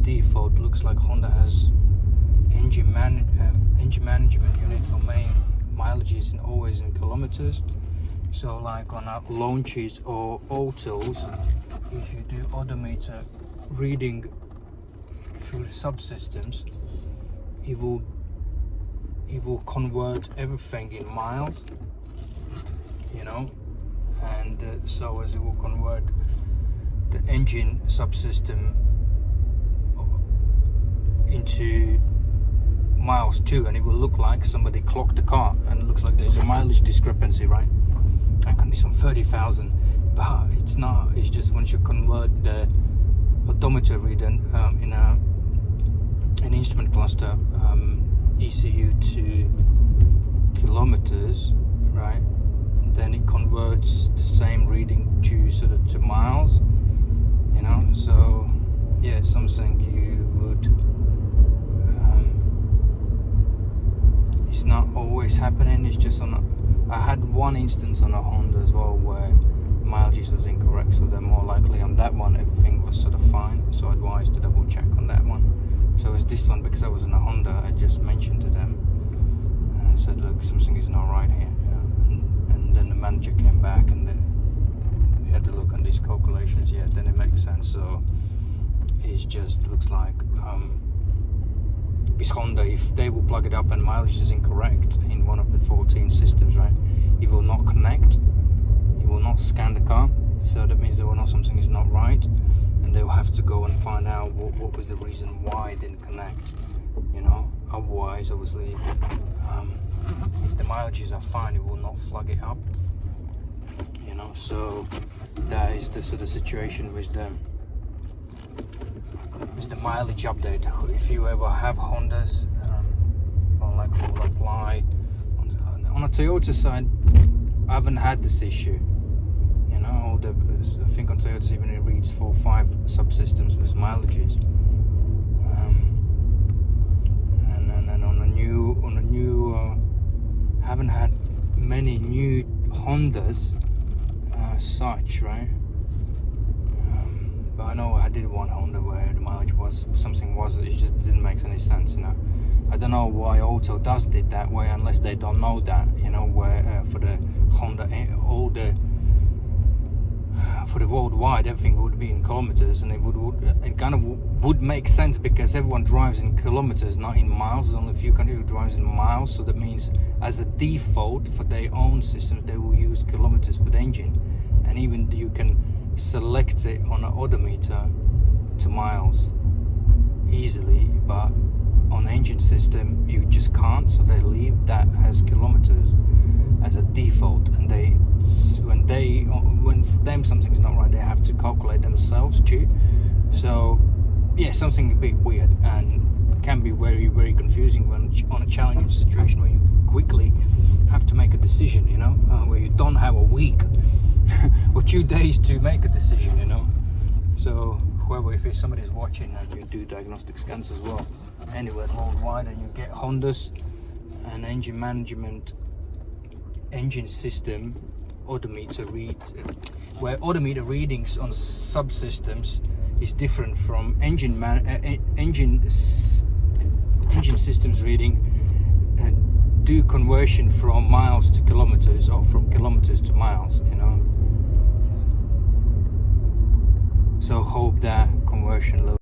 default, looks like Honda has engine management unit for main mileages and always in kilometers. So like on our launches or Autels, if you do odometer reading through subsystems, it will convert everything in miles, you know, and so as it will convert the engine subsystem into miles too, and it will look like somebody clocked the car and it looks like there's a mileage discrepancy, right? Like on this one 30,000, but it's not. It's just once you convert the odometer reader in an instrument cluster ECU to kilometers, right, then it converts the same reading to sort of to miles, you know. So yeah, something you would it's not always happening. It's just I had one instance on a Honda as well where mileage was incorrect, so they're more likely on that one everything was sort of fine, so I advised to double check on that one. So it's this one, because I was in a Honda, I just mentioned to them and I said, look, something is not right here, you know. And then the manager came back and we had to look on these calculations. Yeah, then it makes sense. So it just looks like this Honda, if they will plug it up and mileage is incorrect in one of the 14 systems, right, it will not connect, it will not scan the car, so that means they will know something is not right, and they will have to go and find out what was the reason why it didn't connect, you know. Otherwise, obviously, if the mileages are fine, it will not flag it up, you know. So that is the sort of situation with them. It's the mileage update. If you ever have Hondas, or like will apply on a Toyota side, I haven't had this issue. You know, I think on Toyotas even it reads 4 or 5 subsystems with mileages. And then on a new, haven't had many new Hondas such, right? But I know I did one Honda where the mileage was something it just didn't make any sense, you know. I don't know why Autel does it that way, unless they don't know that, you know, where for the Honda, for the worldwide, everything would be in kilometers, and it kind of would make sense because everyone drives in kilometers, not in miles. There's only a few countries who drives in miles, so that means as a default for their own systems, they will use kilometers for the engine, and even you can select it on an odometer to miles easily, but on engine system you just can't, so they leave that as kilometers as a default, and when for them something's not right, they have to calculate themselves too. So yeah, something a bit weird, and can be very, very confusing when on a challenging situation where you quickly have to make a decision, you know, where you don't have a week or 2 days to make a decision, you know. So whoever, if somebody's watching and you do diagnostic scans as well anywhere worldwide, and you get Hondas and engine management, engine system odometer where odometer readings on subsystems is different from engine systems reading, do conversion from miles to kilometers or from kilometers to miles, you know. So hope that conversion